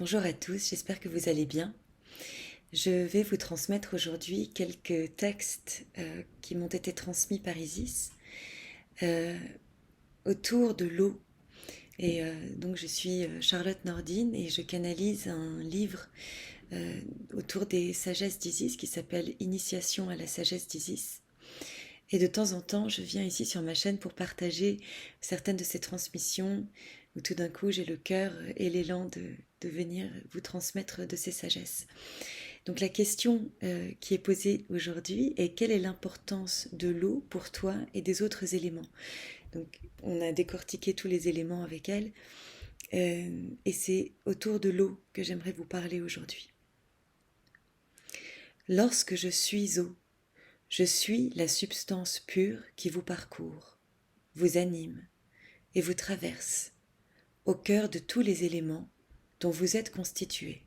Bonjour à tous, j'espère que vous allez bien. Je vais vous transmettre aujourd'hui quelques textes qui m'ont été transmis par Isis euh, autour de l'eau. Donc je suis Charlotte Nordine et je canalise un livre autour des sagesses d'Isis qui s'appelle Initiation à la sagesse d'Isis. Et de temps en temps, je viens ici sur ma chaîne pour partager certaines de ces transmissions où tout d'un coup j'ai le cœur et l'élan de venir vous transmettre de ces sagesses. Donc la question qui est posée aujourd'hui est quelle est l'importance de l'eau pour toi et des autres éléments. Donc on a décortiqué tous les éléments avec elle et c'est autour de l'eau que j'aimerais vous parler aujourd'hui. Lorsque je suis eau, je suis la substance pure qui vous parcourt, vous anime et vous traverse au cœur de tous les éléments dont vous êtes constitué.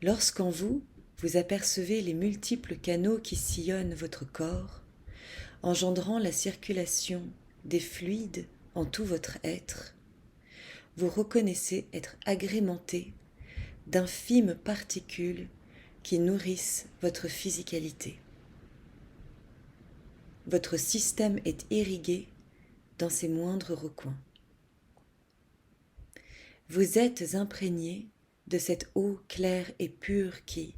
Lorsqu'en vous, vous apercevez les multiples canaux qui sillonnent votre corps, engendrant la circulation des fluides en tout votre être, vous reconnaissez être agrémenté d'infimes particules qui nourrissent votre physicalité. Votre système est irrigué dans ses moindres recoins. Vous êtes imprégné de cette eau claire et pure qui,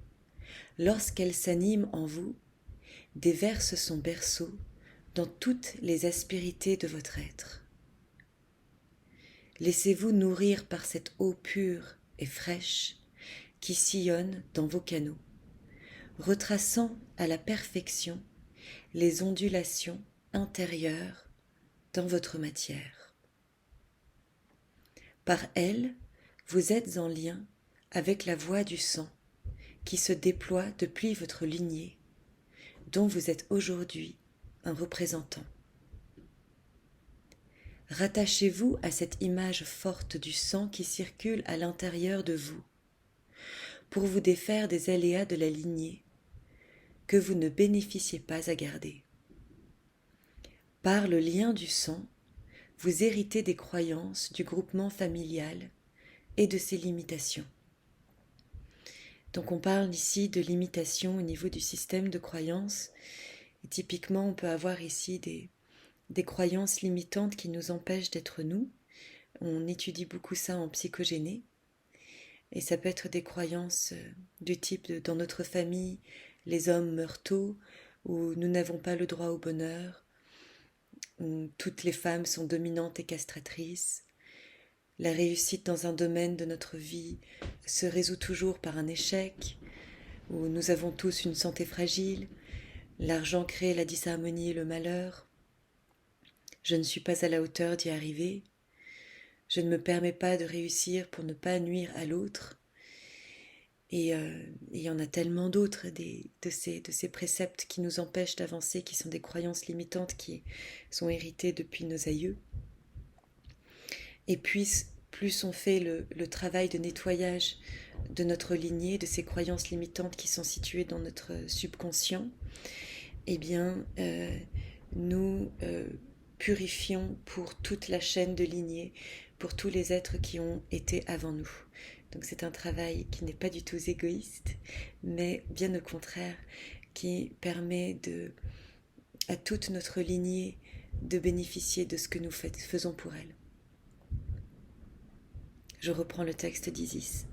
lorsqu'elle s'anime en vous, déverse son berceau dans toutes les aspérités de votre être. Laissez-vous nourrir par cette eau pure et fraîche qui sillonne dans vos canaux, retraçant à la perfection les ondulations intérieures dans votre matière. Par elle, vous êtes en lien avec la voie du sang qui se déploie depuis votre lignée, dont vous êtes aujourd'hui un représentant. Rattachez-vous à cette image forte du sang qui circule à l'intérieur de vous, pour vous défaire des aléas de la lignée que vous ne bénéficiez pas à garder. Par le lien du sang, vous héritez des croyances du groupement familial et de ses limitations. Donc on parle ici de limitations au niveau du système de croyances. Et typiquement, on peut avoir ici des croyances limitantes qui nous empêchent d'être nous. On étudie beaucoup ça en psychogéné. Et ça peut être des croyances du type de, dans notre famille, les hommes meurent tôt, ou nous n'avons pas le droit au bonheur, où toutes les femmes sont dominantes et castratrices. La réussite dans un domaine de notre vie se résout toujours par un échec, où nous avons tous une santé fragile, l'argent crée la disharmonie et le malheur. Je ne suis pas à la hauteur d'y arriver. Je ne me permets pas de réussir pour ne pas nuire à l'autre. Et il y en a tellement d'autres de ces préceptes qui nous empêchent d'avancer, qui sont des croyances limitantes qui sont héritées depuis nos aïeux. Et puis, plus on fait le travail de nettoyage de notre lignée, de ces croyances limitantes qui sont situées dans notre subconscient, eh bien, nous purifions pour toute la chaîne de lignée, pour tous les êtres qui ont été avant nous. Donc c'est un travail qui n'est pas du tout égoïste, mais bien au contraire, qui permet à toute notre lignée de bénéficier de ce que nous faisons pour elle. Je reprends le texte d'Isis.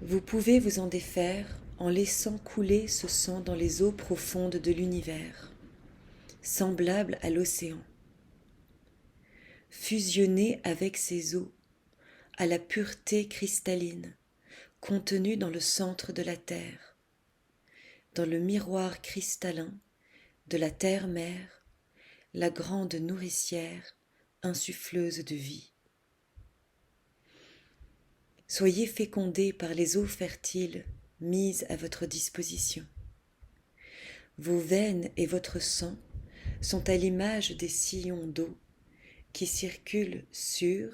Vous pouvez vous en défaire en laissant couler ce sang dans les eaux profondes de l'univers, semblable à l'océan. Fusionnez avec ces eaux, à la pureté cristalline, contenue dans le centre de la terre, dans le miroir cristallin de la terre-mère, la grande nourricière, insuffleuse de vie. Soyez fécondés par les eaux fertiles mises à votre disposition. Vos veines et votre sang sont à l'image des sillons d'eau qui circulent sur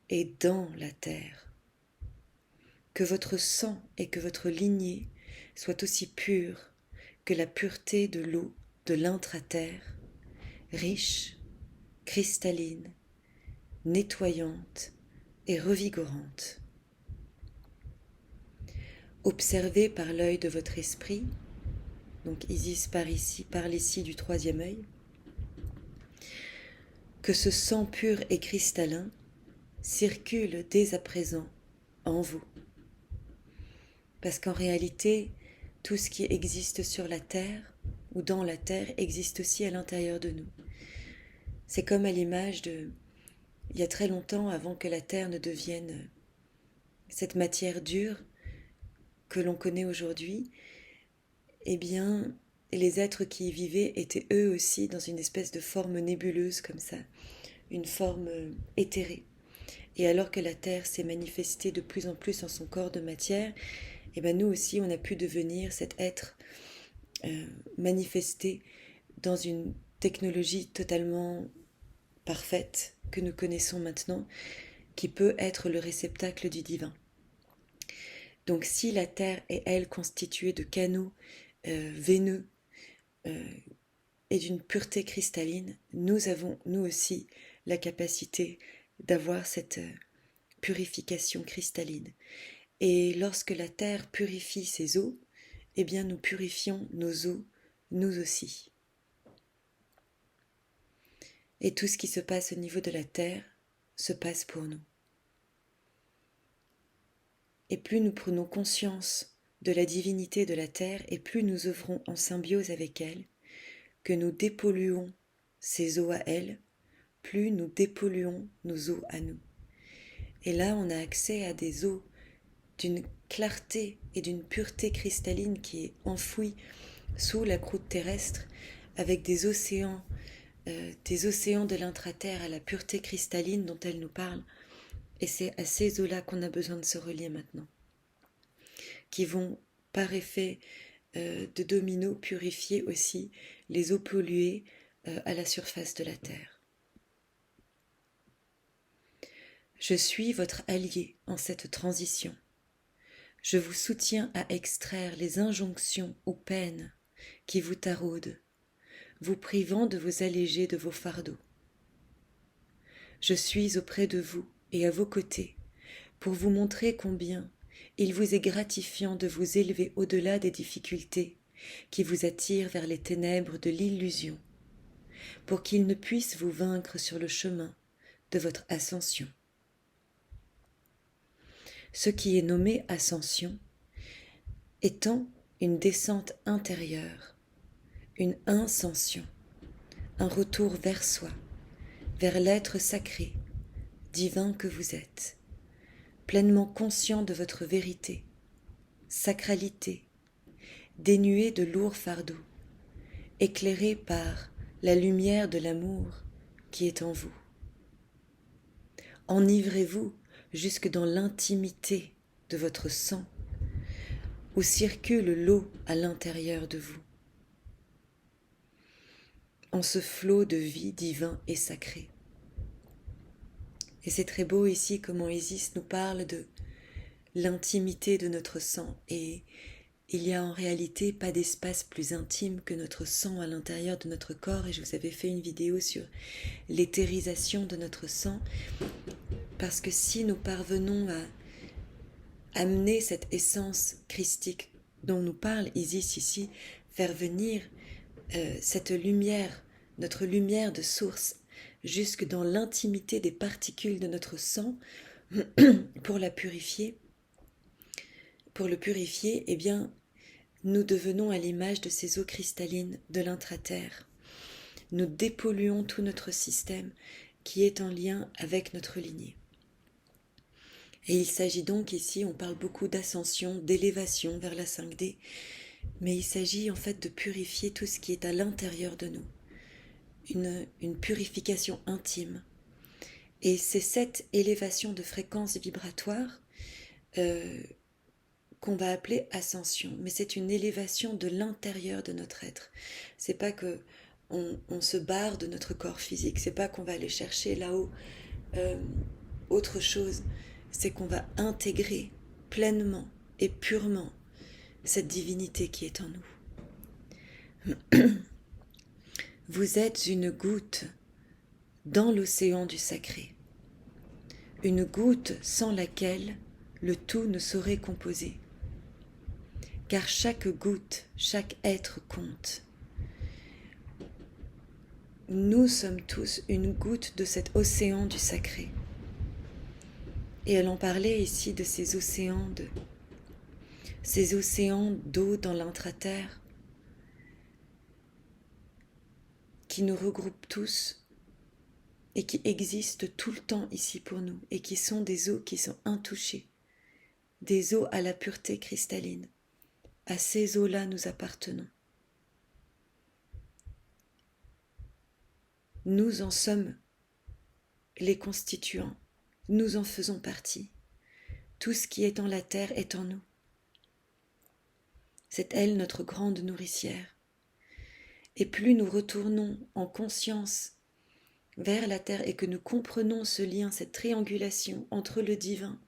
et dans la terre. Que votre sang et que votre lignée soient aussi purs que la pureté de l'eau de l'intra-terre, riche, cristalline, nettoyante et revigorante. Observez par l'œil de votre esprit, donc Isis parle ici du troisième œil, que ce sang pur et cristallin circule dès à présent en vous. Parce qu'en réalité, tout ce qui existe sur la terre ou dans la terre existe aussi à l'intérieur de nous. C'est comme à l'image de, il y a très longtemps, avant que la terre ne devienne cette matière dure que l'on connaît aujourd'hui, eh bien, les êtres qui y vivaient étaient eux aussi dans une espèce de forme nébuleuse comme ça, une forme éthérée. Et alors que la terre s'est manifestée de plus en plus en son corps de matière, eh bien nous aussi on a pu devenir cet être manifesté dans une technologie totalement parfaite que nous connaissons maintenant, qui peut être le réceptacle du divin. Donc si la Terre est, elle, constituée de canaux veineux et d'une pureté cristalline, nous avons, nous aussi, la capacité d'avoir cette purification cristalline. Et lorsque la Terre purifie ses eaux, eh bien nous purifions nos eaux, nous aussi. Et tout ce qui se passe au niveau de la Terre se passe pour nous. Et plus nous prenons conscience de la divinité de la Terre, et plus nous œuvrons en symbiose avec elle, que nous dépolluons ses eaux à elle, plus nous dépolluons nos eaux à nous. Et là, on a accès à des eaux d'une clarté et d'une pureté cristalline qui est enfouie sous la croûte terrestre, avec des océans de l'intraterre à la pureté cristalline dont elle nous parle. Et c'est à ces eaux-là qu'on a besoin de se relier maintenant, qui vont, par effet de domino, purifier aussi les eaux polluées à la surface de la Terre. Je suis votre allié en cette transition. Je vous soutiens à extraire les injonctions ou peines qui vous taraudent, vous privant de vous alléger de vos fardeaux. Je suis auprès de vous et à vos côtés pour vous montrer combien il vous est gratifiant de vous élever au-delà des difficultés qui vous attirent vers les ténèbres de l'illusion, pour qu'ils ne puissent vous vaincre sur le chemin de votre ascension. Ce qui est nommé ascension étant une descente intérieure, une ascension, un retour vers soi, vers l'être sacré, divin que vous êtes, pleinement conscient de votre vérité, sacralité, dénué de lourds fardeaux, éclairé par la lumière de l'amour qui est en vous. Enivrez-vous jusque dans l'intimité de votre sang, où circule l'eau à l'intérieur de vous, en ce flot de vie divin et sacré. Et c'est très beau ici comment Isis nous parle de l'intimité de notre sang, et il n'y a en réalité pas d'espace plus intime que notre sang à l'intérieur de notre corps, et je vous avais fait une vidéo sur l'éthérisation de notre sang, parce que si nous parvenons à amener cette essence christique dont nous parle Isis ici, faire venir cette lumière, notre lumière de source, jusque dans l'intimité des particules de notre sang, pour la purifier, pour le purifier, eh bien, nous devenons à l'image de ces eaux cristallines de l'intraterre. Nous dépolluons tout notre système qui est en lien avec notre lignée. Et il s'agit donc ici, on parle beaucoup d'ascension, d'élévation vers la 5D, mais il s'agit en fait de purifier tout ce qui est à l'intérieur de nous, une purification intime. Et c'est cette élévation de fréquence vibratoire qu'on va appeler ascension, mais c'est une élévation de l'intérieur de notre être. C'est pas que on se barre de notre corps physique, c'est pas qu'on va aller chercher là-haut autre chose, c'est qu'on va intégrer pleinement et purement cette divinité qui est en nous. Vous êtes une goutte dans l'océan du sacré, une goutte sans laquelle le tout ne saurait composer. Car chaque goutte, chaque être compte. Nous sommes tous une goutte de cet océan du sacré. Et elle en parlait ici de ces océans d'eau dans l'intraterre qui nous regroupent tous et qui existent tout le temps ici pour nous et qui sont des eaux qui sont intouchées, des eaux à la pureté cristalline. À ces eaux-là nous appartenons. Nous en sommes les constituants, nous en faisons partie. Tout ce qui est en la terre est en nous. C'est elle notre grande nourricière. Et plus nous retournons en conscience vers la terre et que nous comprenons ce lien, cette triangulation entre le divin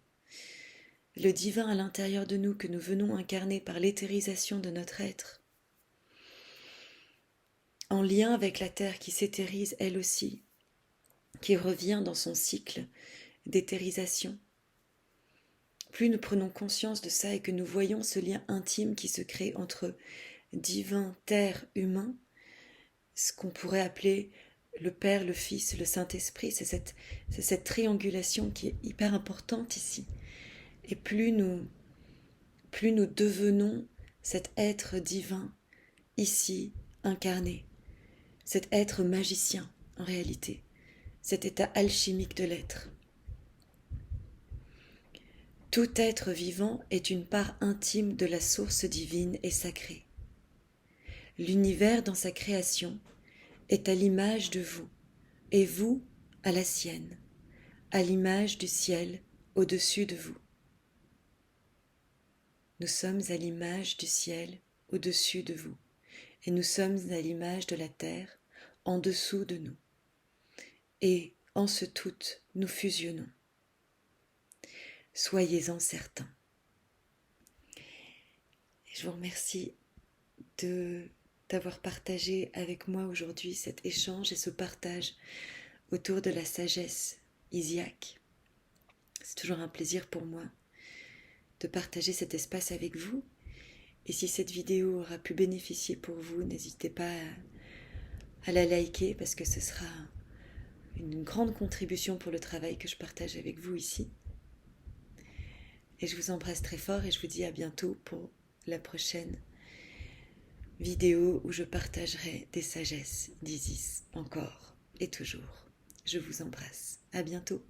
à l'intérieur de nous que nous venons incarner par l'éthérisation de notre être, en lien avec la terre qui s'éthérise elle aussi, qui revient dans son cycle d'éthérisation. Plus nous prenons conscience de ça et que nous voyons ce lien intime qui se crée entre divin, terre, humain, ce qu'on pourrait appeler le Père, le Fils, le Saint-Esprit, c'est cette triangulation qui est hyper importante ici. Et plus nous devenons cet être divin ici incarné, cet être magicien en réalité, cet état alchimique de l'être. Tout être vivant est une part intime de la source divine et sacrée. L'univers dans sa création est à l'image de vous, et vous à la sienne, à l'image du ciel au-dessus de vous. Nous sommes à l'image du ciel au-dessus de vous, et nous sommes à l'image de la terre en dessous de nous. Et en ce tout, nous fusionnons. Soyez-en certains. Je vous remercie d'avoir partagé avec moi aujourd'hui cet échange et ce partage autour de la sagesse isiaque. C'est toujours un plaisir pour moi de partager cet espace avec vous. Et si cette vidéo aura pu bénéficier pour vous, n'hésitez pas à la liker parce que ce sera une grande contribution pour le travail que je partage avec vous ici. Et je vous embrasse très fort et je vous dis à bientôt pour la prochaine vidéo où je partagerai des sagesses d'Isis encore et toujours. Je vous embrasse. À bientôt.